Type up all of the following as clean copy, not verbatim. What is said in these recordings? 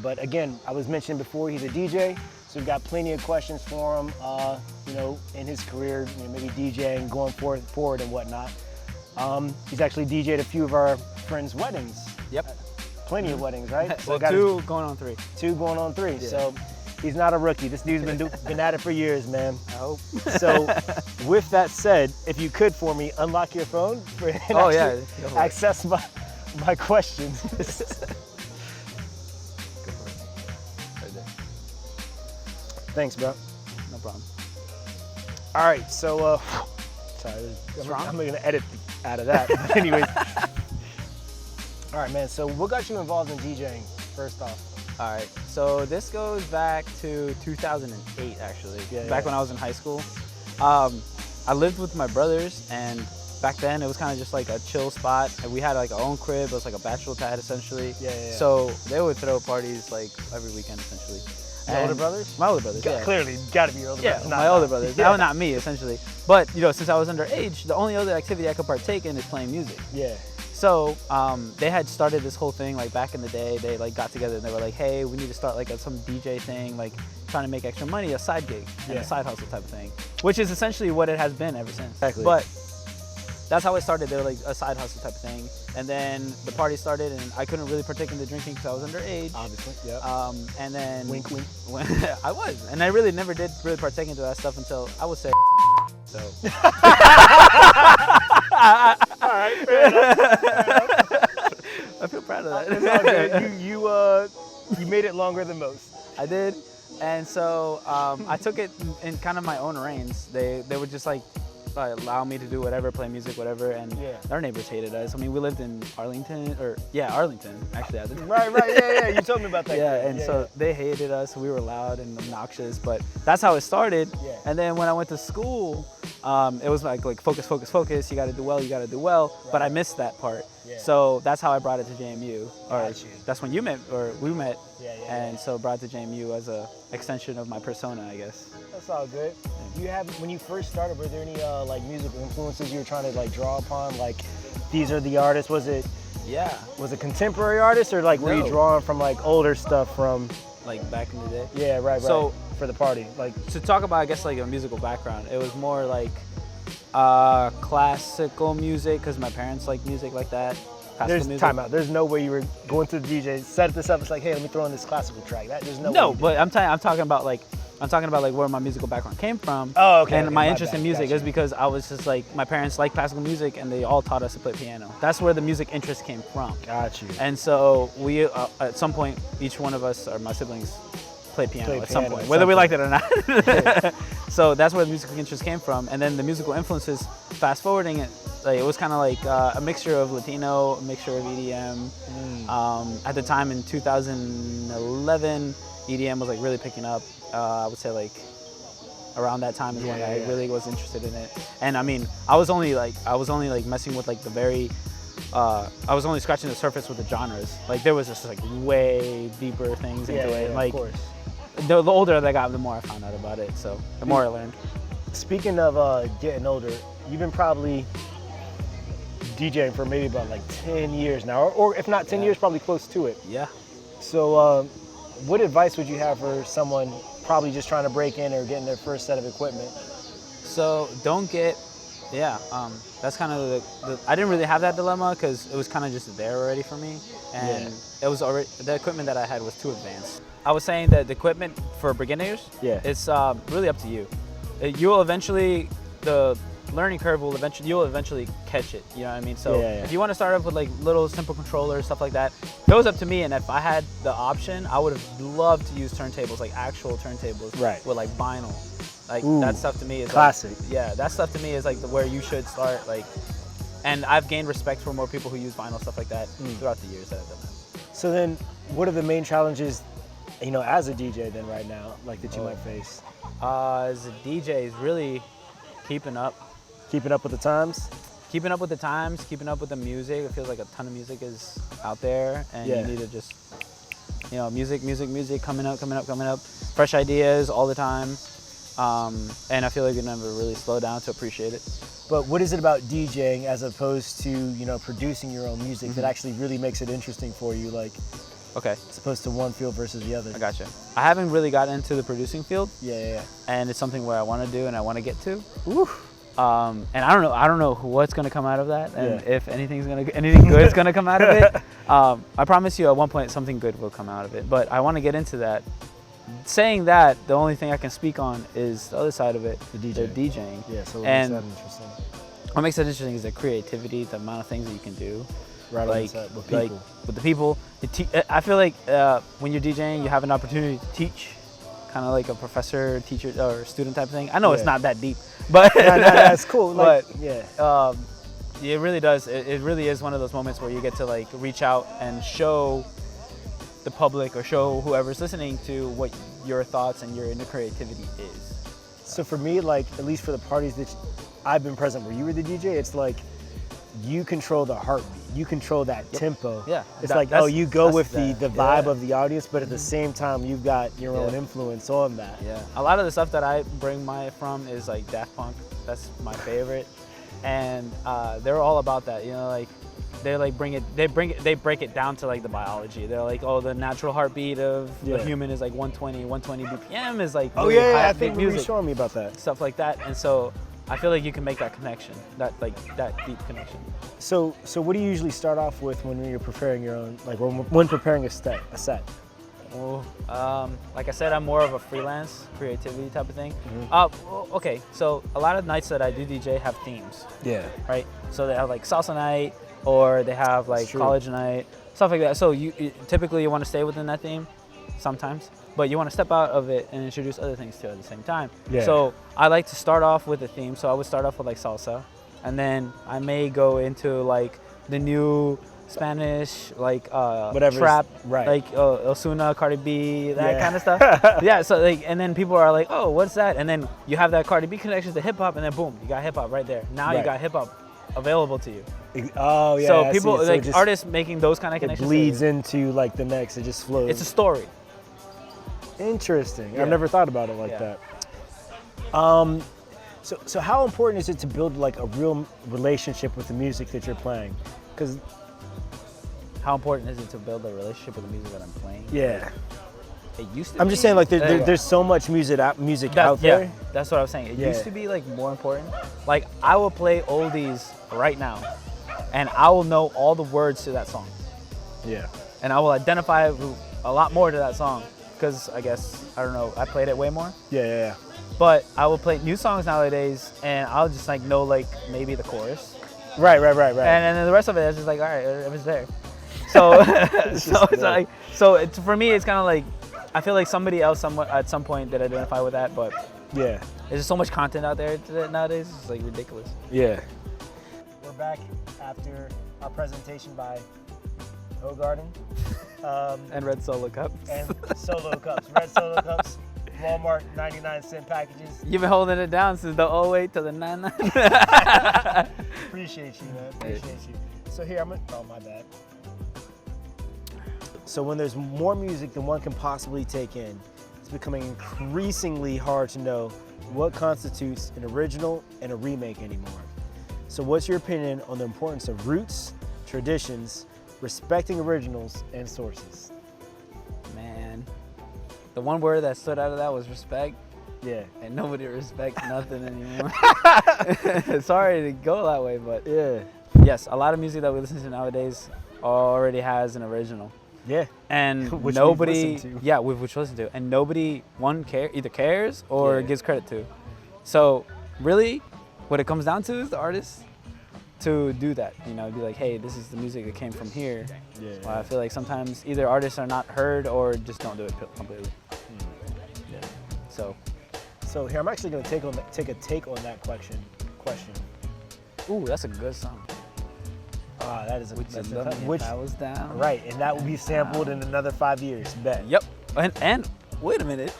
But again, I was mentioning before, he's a DJ, so we've got plenty of questions for him, in his career, maybe DJing, going forward and whatnot. He's actually DJ'd a few of our friends' weddings. Yep. Plenty of weddings, right? So well, two going on three. Two going on three. Yeah. So he's not a rookie. This dude's been at it for years, man. I hope. So with that said, if you could for me, unlock your phone and access my questions. Go for it. Right there. Thanks, bro. No problem. All right, so sorry, I'm gonna edit out of that. But anyways. All right, man, so what got you involved in DJing, first off? All right, so this goes back to 2008, actually, back when I was in high school. I lived with my brothers, and back then it was kind of just like a chill spot. And we had like our own crib. It was like a bachelor pad, essentially. So they would throw parties like every weekend, essentially. Your older brothers? My older brothers, Clearly, got to be your older brothers. Yeah, my older brothers. No, not me, essentially. But, since I was underage, the only other activity I could partake in is playing music. Yeah. So they had started this whole thing like back in the day. They like got together and they were like, hey, we need to start like some DJ thing, like trying to make extra money, a side gig and a side hustle type of thing, which is essentially what it has been ever since. Exactly. But that's how it started. They were like a side hustle type of thing. And then the party started and I couldn't really partake in the drinking because I was underage. Obviously, yeah. And then wink, wink. I was, and I really never did really partake into that stuff until I would say so. All right, fair enough. I feel proud of that. It's all good. You made it longer than most. I did, and so I took it in kind of my own reins. They would just like allow me to do whatever, play music, whatever, and our neighbors hated us. I mean, we lived in Arlington, actually. Right, yeah, you told me about that. So they hated us. We were loud and obnoxious, but that's how it started. Yeah. And then when I went to school, it was like focus, focus, focus. You got to do well. Right. But I missed that part. Yeah. So that's how I brought it to JMU. Or that's when you met, or we met. And so brought it to JMU as a extension of my persona, I guess. That's all good. When you first started, were there any like musical influences you were trying to like draw upon? Like, these are the artists. Was it contemporary artists, or like were you drawing from like older stuff from like back in the day? Yeah, right. So for the party, like to talk about, I guess, like a musical background, it was more like classical music because my parents like music like that. There's time out. There's no way you were going to the DJ, set this up. It's like, hey, let me throw in this classical track. There's no way. No, but I'm talking about like where my musical background came from. Oh, okay. And my interest in music is because I was just like, my parents like classical music and they all taught us to play piano. That's where the music interest came from. Got you. And so we, at some point, each one of us, or my siblings, played piano at some point, whether we liked it or not. Yeah. So that's where the musical interest came from. And then the musical influences, fast forwarding it, like, it was kind of like a mixture of Latino, a mixture of EDM. At the time in 2011, EDM was like really picking up. I would say like around that time is when I really was interested in it. And I mean, I was only like messing with like the very, I was only scratching the surface with the genres. Like there was just like way deeper things into it. Like of course. The older I got, the more I found out about it. So the more I learned. Speaking of getting older, you've been probably DJing for maybe about like 10 years now, or if not 10 years, probably close to it. Yeah. So what advice would you have for someone probably just trying to break in or getting their first set of equipment? So don't get, that's kind of I didn't really have that dilemma because it was kind of just there already for me. And it was already, the equipment that I had was too advanced. I was saying that the equipment for beginners, it's really up to you. You'll eventually, the learning curve will you'll eventually catch it, you know what I mean? So if you want to start off with like little simple controllers, stuff like that, it was up to me. And if I had the option, I would have loved to use turntables, like actual turntables with like vinyl. Like that stuff to me is classic. Like, that stuff to me is like where you should start. Like, and I've gained respect for more people who use vinyl, stuff like that throughout the years that I've done that. So then what are the main challenges, as a DJ then right now, like that you might face? As a DJ is really keeping up. Keeping up with the times? Keeping up with the times, keeping up with the music. It feels like a ton of music is out there, and you need to just, music, coming up. Fresh ideas all the time. And I feel like you never really slow down to appreciate it. But what is it about DJing as opposed to, producing your own music that actually really makes it interesting for you? Like, Okay. as opposed to one field versus the other. I gotcha. I haven't really gotten into the producing field. Yeah. And it's something where I want to do and I want to get to. Ooh. And I don't know what's gonna come out of that, and if anything good is gonna come out of it. I promise you, at one point, something good will come out of it. But I want to get into that. Saying that, the only thing I can speak on is the other side of it, the DJing. Yeah, so what and makes that interesting? What makes that interesting is the creativity, the amount of things that you can do. Right, like with people. Like with the people. I feel like when you're DJing, you have an opportunity to teach, kind of like a professor, teacher, or student type of thing. I know it's not that deep, but that's cool. Like, but it really does. It really is one of those moments where you get to like reach out and show the public or show whoever's listening to what your thoughts and your inner creativity is. So for me, like at least for the parties that I've been present where you were the DJ, it's like you control the heartbeat, you control that tempo. Yeah, it's you go with the vibe of the audience, but at the same time you've got your own influence on that. Yeah, a lot of the stuff that I bring from is like Daft Punk. That's my favorite, and they're all about that. You know, like they break it down to like the biology. They're like, oh, the natural heartbeat of the human is like 120 BPM is like really I think you were showing me about that stuff like that, and so I feel like you can make that connection, that deep connection. So what do you usually start off with when you're preparing your own, like when preparing a set? Well, like I said, I'm more of a freelance creativity type of thing. Okay, so a lot of nights that I do DJ have themes. Yeah. Right. So they have like salsa night, or they have like college night, stuff like that. So typically you want to stay within that theme, sometimes, but you want to step out of it and introduce other things to it at the same time. Yeah. So I like to start off with a theme. So I would start off with like salsa, and then I may go into like the new Spanish, like trap, like Ozuna, Cardi B, that kind of stuff. Yeah, so like, and then people are like, oh, what's that? And then you have that Cardi B connection to hip hop, and then boom, you got hip hop right there. Now you got hip hop available to you. Oh yeah. So people like artists making those kind of connections. It bleeds into like the next. It just flows. It's a story. Interesting. Yeah. I've never thought about it like that. So how important is it to build like a real relationship with the music that you're playing? Because how important is it to build a relationship with the music that I'm playing? Yeah. It used to. I'm just saying, like there's so much music out there. Yeah, that's what I was saying. It used to be like more important. Like I will play oldies right now, and I will know all the words to that song. Yeah. And I will identify a lot more to that song because I don't know, I played it way more. Yeah. But I will play new songs nowadays, and I'll just like know like maybe the chorus. Right. And then the rest of it is just like, all right, it was there. So for me, it's kind of like I feel like somebody else at some point did identify with that, but there's just so much content out there nowadays. It's like ridiculous. Yeah. We're back after our presentation by Hogarden and Red Solo Cups. Red Solo Cups. Walmart 99-cent packages. You've been holding it down since the 08 to the 99. Appreciate you, man. Appreciate you. So here, oh, my bad. So when there's more music than one can possibly take in, it's becoming increasingly hard to know what constitutes an original and a remake anymore. So what's your opinion on the importance of roots, traditions, respecting originals, and sources? Man, the one word that stood out of that was respect. Yeah. And nobody respects nothing anymore. Sorry to go that way, but yes, a lot of music that we listen to nowadays already has an original. Yeah. And which nobody, which we listen to, and nobody either cares or gives credit to. So really, what it comes down to is the artist to do that. You know, be like, hey, this is the music that came from here. Yeah. Well, I feel like sometimes either artists are not heard or just don't do it completely. Yeah. So here, I'm actually going to take a take on that question. Ooh, that's a good song. That is which I was down. Right, and that will be sampled in another 5 years. Bet. Yep. And wait a minute,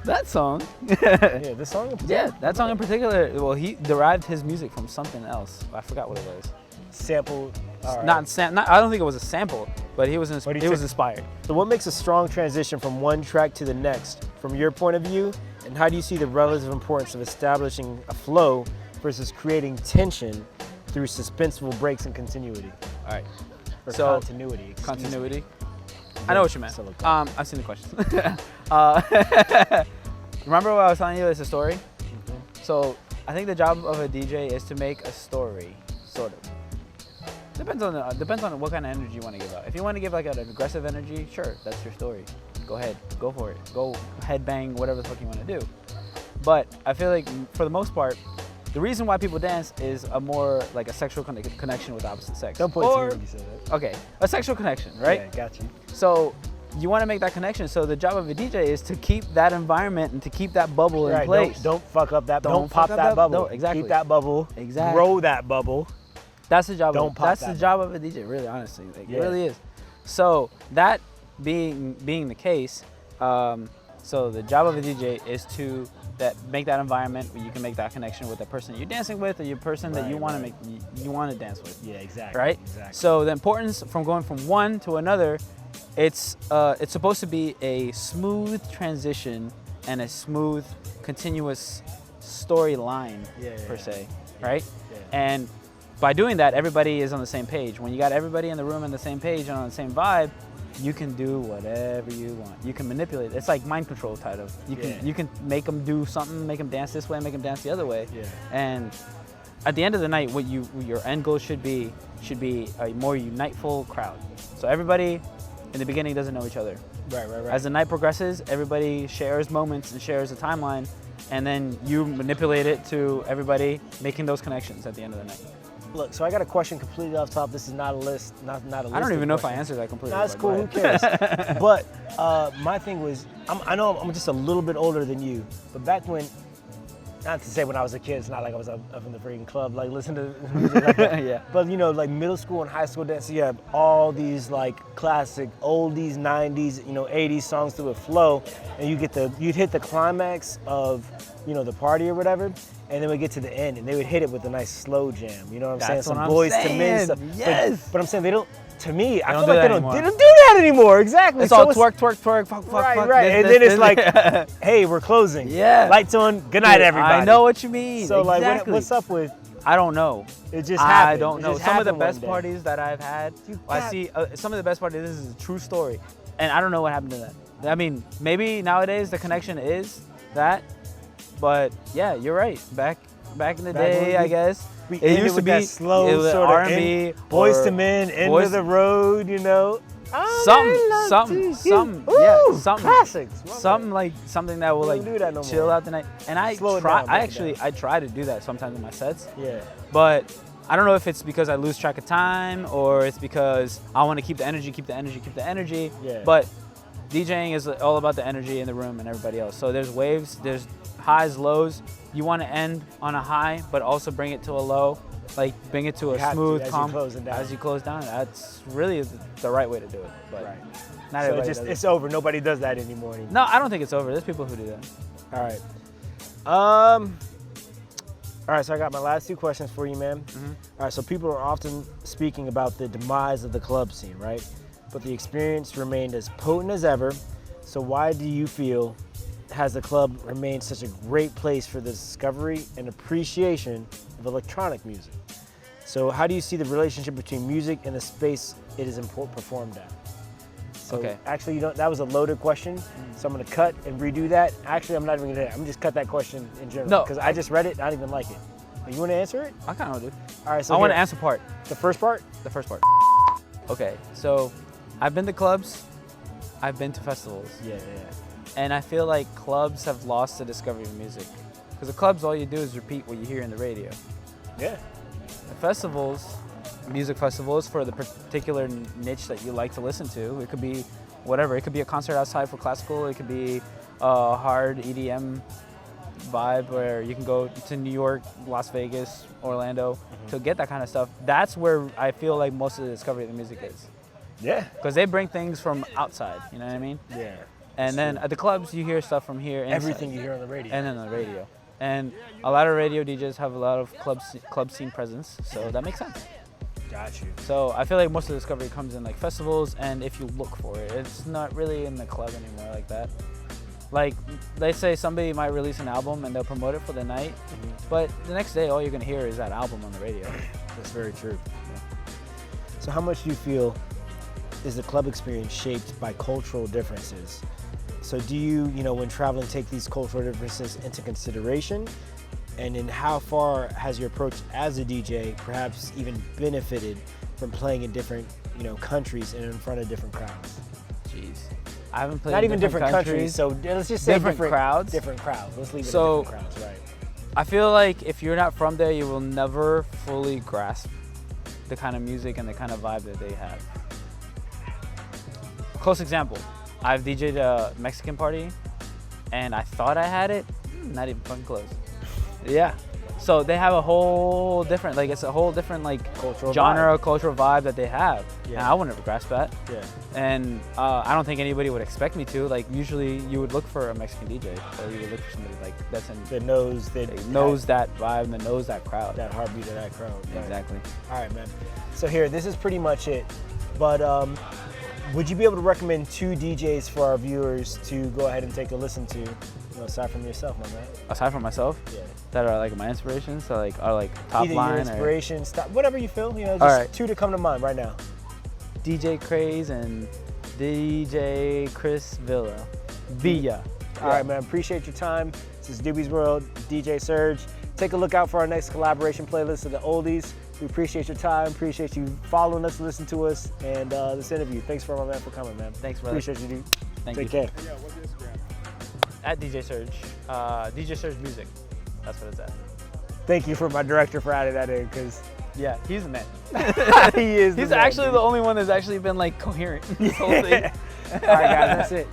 that song. This song in particular. Yeah, that song in particular. Well, he derived his music from something else. I forgot what it was. Sample. Not. I don't think it was a sample, but he was inspired. So, what makes a strong transition from one track to the next, from your point of view, and how do you see the relative importance of establishing a flow versus creating tension through suspenseful breaks and continuity? All right. Or continuity. Continuity. I know what you meant. solo club. I've seen the questions. Remember what I was telling you? It's a story. Mm-hmm. So I think the job of a DJ is to make a story, sort of. Depends on what kind of energy you want to give out. If you want to give like an aggressive energy, sure, that's your story. Go ahead, go for it. Go headbang, whatever the fuck you want to do. But I feel like for the most part, the reason why people dance is a more like a sexual connection with the opposite sex. Don't point to me when you say that. Okay, a sexual connection, right? Yeah, got you. So you want to make that connection. So the job of a DJ is to keep that environment and to keep that bubble in place. Don't fuck up that. Don't fuck pop up that bubble. No, exactly. Keep that bubble. Exactly. Grow that bubble. That's the job. Don't pop that's that the job of a DJ. Really, honestly, like, Yeah. it really is. So that being the case, so the job of a DJ is to make that environment where you can make that connection with the person you're dancing with, or your person that you want to you want to dance with. Yeah, exactly. Right. Exactly. So the importance from going from one to another, it's supposed to be a smooth transition and a smooth, continuous storyline per se, right? Yeah. And by doing that, everybody is on the same page. When you got everybody in the room on the same page and on the same vibe, you can do whatever you want. You can manipulate. It's like mind control type of. You can make them do something, make them dance this way, make them dance the other way. Yeah. And at the end of the night, what your end goal should be a more uniteful crowd. So everybody in the beginning doesn't know each other. Right. As the night progresses, everybody shares moments and shares a timeline, and then you manipulate it to everybody making those connections at the end of the night. Look, so I got a question completely off top. This is not a list, not a list. I don't even know if I questions. answered that completely. No, that's but cool. go Who ahead. cares? But my thing was, I know I'm just a little bit older than you, but back when, not to say when I was a kid, it's not like I was up in the freaking club, like listening to music like that. Yeah. But you know, like middle school and high school dance, you have all these like classic oldies, 90s, 80s songs through a flow, and you'd hit the climax of, the party or whatever. And then we get to the end, and they would hit it with a nice slow jam. You know what I'm saying? That's Some what I'm boys to saying. men stuff. Yes. But I'm saying they don't. To me, I don't feel do like that they anymore. don't do that anymore. Exactly. It's So all twerk, fuck, Right. fuck. And then it's like, hey, we're closing. Yeah. Lights on. Good night, everybody. I know what you mean. So exactly. like, what's up with? I don't know. It just happened. I don't It know. just Some of the happened one best day. parties that I've had, I see some of the best parties. This is a true story, and I don't know what happened to that. I mean, maybe nowadays the connection is that, but yeah, you're right. Back in the day, I guess. We ended with that slow sort of R&B, Boys to Men, end of the road, something, classics. something that will We don't do that no chill more. out the night. And I Slow it try. down, I break it actually, down. I try to do that sometimes in my sets. Yeah. But I don't know if it's because I lose track of time or it's because I want to keep the energy. Yeah. But DJing is all about the energy in the room and everybody else. So there's waves, there's highs, lows. You want to end on a high, but also bring it to a low. Like bring it to You a have to, smooth, as calm. you're closing down. As you close down, that's really the right way to do it. But Right. not So everybody does it. it's over. Nobody does that anymore. No, I don't think it's over. There's people who do that. All right. All right, so I got my last two questions for you, man. All right, so people are often speaking about the demise of the club scene, right? But the experience remained as potent as ever. So why do you feel has the club remained such a great place for the discovery and appreciation of electronic music? So how do you see the relationship between music and the space it is performed at? So Okay. actually, that was a loaded question, so I'm gonna cut and redo that. Actually, I'm not even gonna. I'm gonna just cut that question in general No. because I just read it and I didn't even like it. You want to answer it? I kind of do. All right. So I want to here, answer part. the first part. The first part. Okay, so I've been to clubs, I've been to festivals, Yeah. and I feel like clubs have lost the discovery of music. Because the clubs, all you do is repeat what you hear in the radio. Yeah. The festivals, music festivals for the particular niche that you like to listen to, it could be whatever. It could be a concert outside for classical, it could be a hard EDM vibe where you can go to New York, Las Vegas, Orlando to get that kind of stuff. That's where I feel like most of the discovery of the music is. Yeah. Because they bring things from outside, you know what I mean? Yeah. And then at the clubs, you hear stuff from here. Inside, Everything you hear on the radio. and then on the radio. And a lot of radio DJs have a lot of club scene presence, so that makes sense. Got you. So I feel like most of the discovery comes in like festivals, and if you look for it, it's not really in the club anymore like that. Like, let's say somebody might release an album and they'll promote it for the night, but the next day all you're gonna hear is that album on the radio. That's very true. So how much do you feel is the club experience shaped by cultural differences? So do you, when traveling, take these cultural differences into consideration? And in how far has your approach as a DJ perhaps even benefited from playing in different, countries and in front of different crowds? Jeez. I haven't played Not in even different countries, so let's just say different crowds. Different crowds. Let's leave it So, at different crowds, right? I feel like if you're not from there, you will never fully grasp the kind of music and the kind of vibe that they have. Close example, I've DJ'd a Mexican party and I thought I had it, not even fucking close. Yeah. So they have a whole different, it's a whole different Cultural genre, vibe. cultural vibe that they have. Yeah. And I would never grasp that. Yeah. And I don't think anybody would expect me to. Usually you would look for a Mexican DJ, or you would look for somebody that's in That knows that vibe and that knows that crowd. that heartbeat of that crowd. Right? Exactly. All right, man. So here, this is pretty much it. But would you be able to recommend 2 DJs for our viewers to go ahead and take a listen to, aside from yourself, my man? Aside from myself, Yeah. that are my inspirations, so are top Either line your inspiration, whatever you feel. Just All right. 2 to come to mind right now. or DJ Craze and DJ Chris Villa. All right, man. Appreciate your time. This is Doobie's World, DJ Serg. Take a look out for our next collaboration playlist of the oldies. We appreciate your time. Appreciate you following us, listening to us, and this interview. Thanks for my man for coming, man. Thanks, brother. Appreciate you, dude. Thank Take you. care. Yeah, what's your Instagram? At DJ Serg. DJ Serg Music. That's what it's at. Thank you for my director for adding that in, because Yeah, he's the man. he is. He's actually the only one that's actually been coherent this whole thing. All right, guys, that's it.